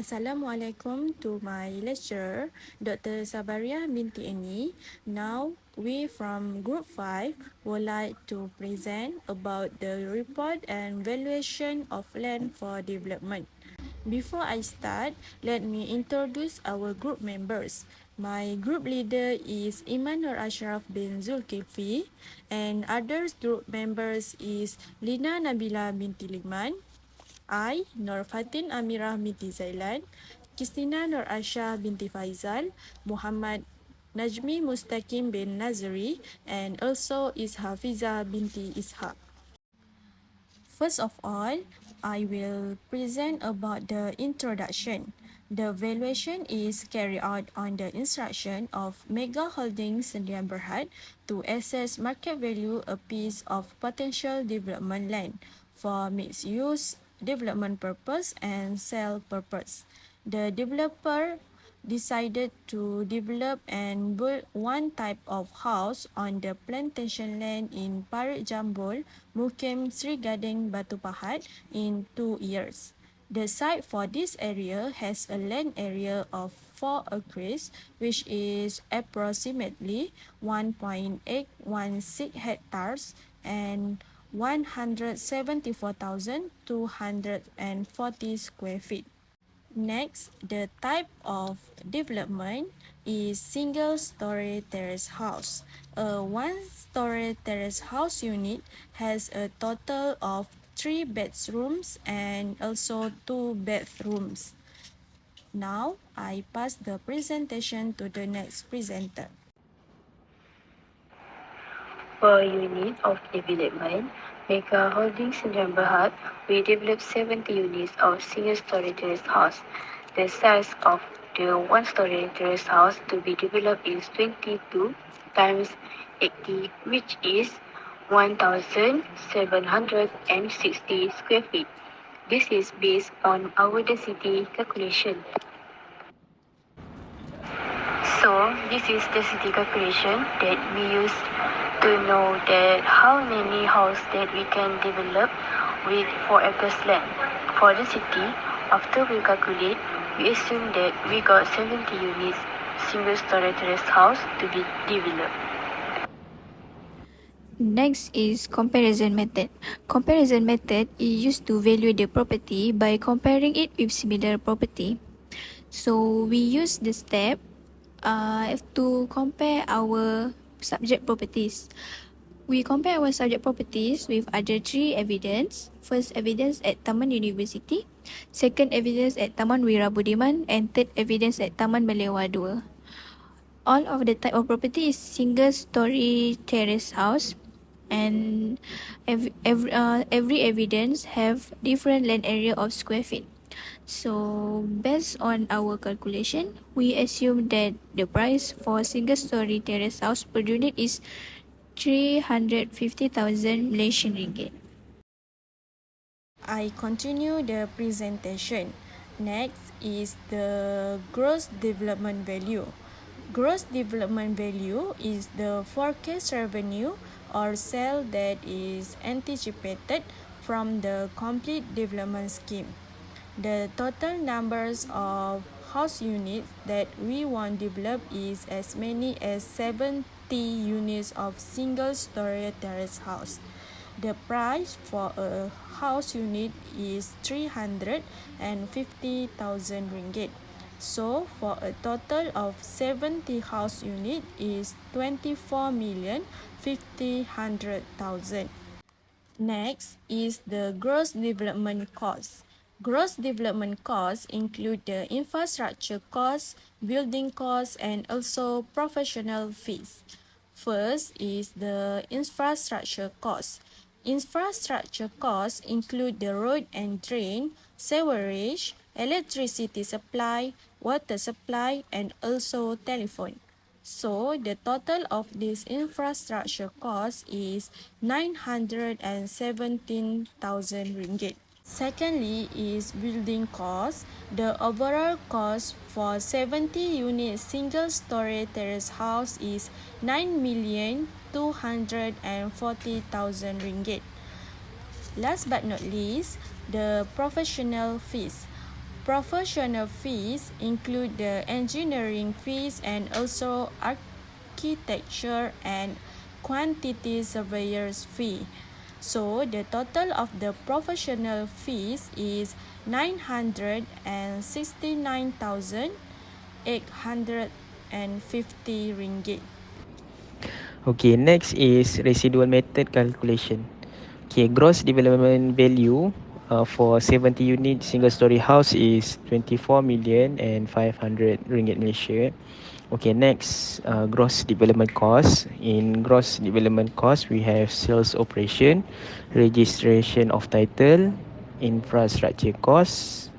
Assalamualaikum to my lecturer, Dr. Sabaria binti Eni. Now, we from Group 5 would like to present about the report and valuation of land for development. Before I start, let me introduce our group members. My group leader is Iman Nur Ashraf bin Zulkifli, and other group members is Lina Nabila binti Liman, I, Nur Fatin Amirah binti Zailan, Kristina Nur Asha binti Faizal, Muhammad Najmi Mustaqim bin Nazari, and also is Hafiza binti Ishaq. First of all, I will present about the introduction. The valuation is carried out on the instruction of Mega Holdings Sdn Berhad to assess market value a piece of potential development land for mixed use, development purpose and sale purpose. The developer decided to develop and build one type of house on the plantation land in Parit Jambul, Mukim Sri Gading, Batu Pahat in 2 years. The site for this area has a land area of 4 acres, which is approximately 1.816 hectares and 174,240 square feet. Next, the type of development is single-story terrace house. A one-story terrace house unit has a total of 3 bedrooms and also 2 bathrooms. Now, I pass the presentation to the next presenter. For unit of development, Mega Holdings Sdn Berhad will develop 70 units of single-story terrace house. The size of the one-story terrace house to be developed is 22 times 80, which is 1,760 square feet. This is based on our density calculation. So, this is the city calculation that we use to know that how many houses that we can develop with 4 acres land. For the city, after we calculate, we assume that we got 70 units single-story terrace house to be developed. Next is comparison method. Comparison method is used to value the property by comparing it with similar property. So we use the step to compare our subject properties. We compare our subject properties with other 3 evidence. First evidence at Taman University, second evidence at Taman Wira Budiman, and third evidence at Taman Balewa 2. All of the type of property is single story terrace house, and every evidence have different land area of square feet. So based on our calculation, we assume that the price for single story terrace house per unit is 350,000 Malaysian ringgit. I continue the presentation. Next is the gross development value. Gross development value is the forecast revenue or sale that is anticipated from the complete development scheme. The total numbers of house units that we want develop is as many as 70 units of single-story terrace house. The price for a house unit is 350,000 ringgit. So, for a total of 70 house unit is 24,50,000. Next is the gross development cost. Gross development costs include the infrastructure costs, building costs, and also professional fees. First is the infrastructure costs. Infrastructure costs include the road and drain, sewerage, electricity supply, water supply, and also telephone. So, the total of this infrastructure cost is 917,000 ringgit. Secondly is building cost. The overall cost for 70 unit single-story terrace house is 9,240,000 ringgit. Last but not least, the professional fees. professional fees include the engineering fees and also architecture and quantity surveyors fee. So the total of the professional fees is 969,850 ringgit. Okay, next is residual method calculation. Okay, gross development value for 70 unit single story house is 24 million and 500 ringgit Malaysia. Okay, next, gross development cost. In gross development cost, we have sales operation, registration of title, infrastructure costs,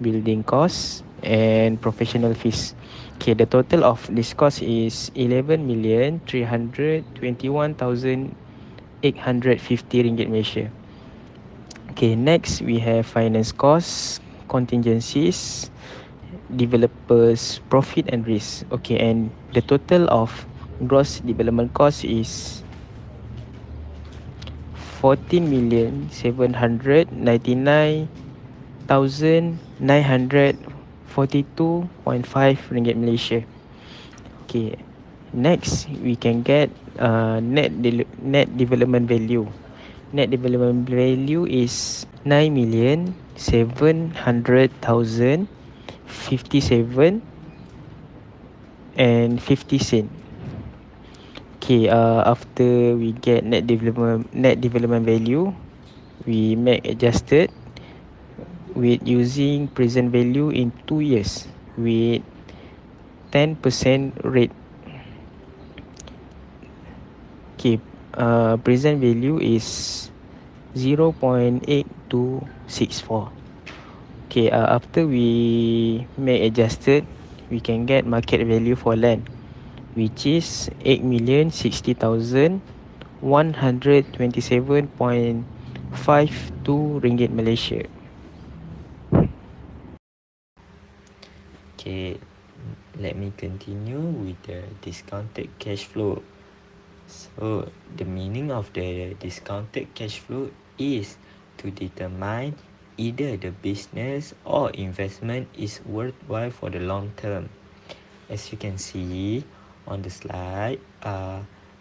building costs, and professional fees. Okay, the total of this cost is 11,321,850 ringgit Malaysia. Okay, next we have finance costs, contingencies, developers profit and risk. Okay, and the total of gross development cost is 14,799,942.5 ringgit Malaysia. Okay, next we can get net development value. Net development value is 9,700,057 and 50 cent. Okay, after we get net development value, we make adjusted with using present value in 2 years with 10% rate. Okay, present value is 0.8264. Okay, after we make adjusted, we can get market value for land, which is 8,60,127.52 ringgit Malaysia. Okay, let me continue with the discounted cash flow. So, the meaning of the discounted cash flow is to determine either the business or investment is worthwhile for the long term. As you can see on the slide,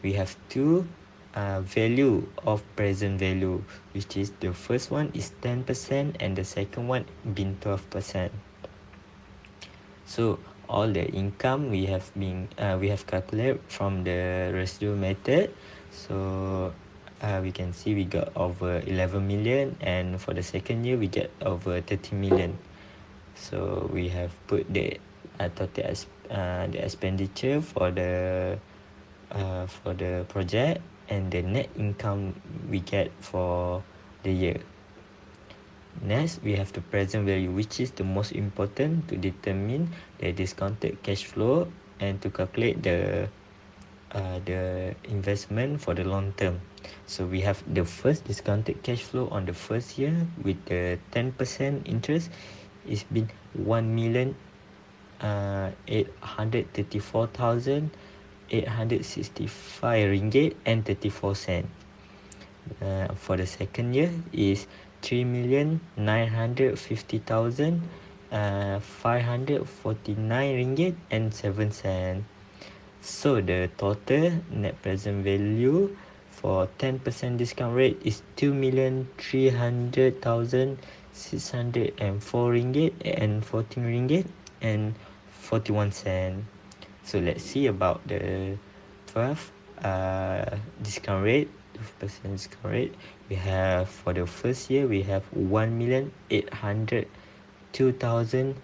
we have two value of present value, which is the first one is 10% and the second one being 12%. So all the income we have calculated from the residual method. So we can see we got over 11 million, and for the second year we get over 30 million. So we have put the total the expenditure for the project and the net income we get for the year. Next, we have the present value, which is the most important to determine the discounted cash flow and to calculate the investment for the long term. So we have the first discounted cash flow on the first year with the 10% interest is been 1,834,865 ringgit and 34 cent. For the second year is 3,950,000 549 ringgit and 7 cent. So the total net present value for 10% discount rate is 2,300,604 ringgit and 14 ringgit and 41 cent. So let's see about the 12 discount rate. 12% discount rate. We have for the first year we have 1,802,099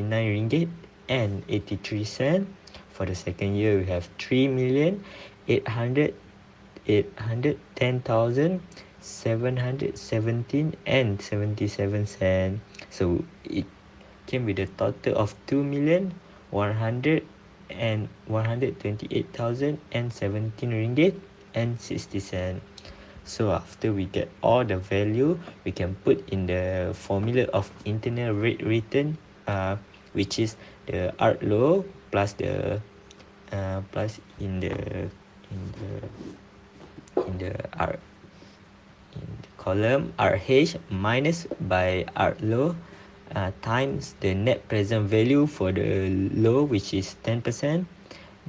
ringgit and 83 cent. For the second year we have 3,810,717 and 77 cent. So it came with a total of 2,128,017 ringgit and 60 cent. So after we get all the value, we can put in the formula of internal rate return, which is the art low plus the plus in the art in the column RH minus by art low times the net present value for the low, which is 10%,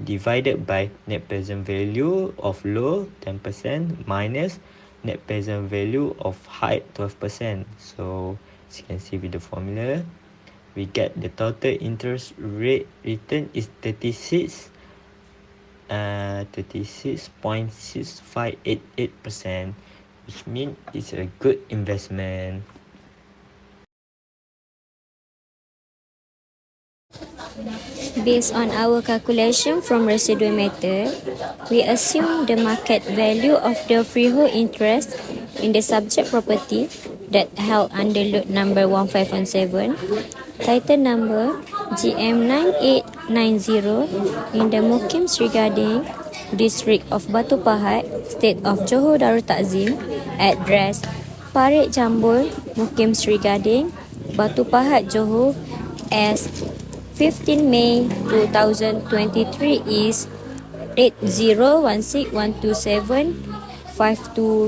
divided by net present value of low 10% minus net present value of high 12%. So as you can see with the formula, we get the total interest rate return is 36.6588%, which means it's a good investment. Based on our calculation from residual method, we assume the market value of the freehold interest in the subject property that held under lot number 1517, title number GM9890 in the Mukim Sri Gading, District of Batu Pahat, State of Johor Darul Takzim, address Parit Jambul, Mukim Sri Gading, Batu Pahat, Johor, as 15 May 2023 is 801612752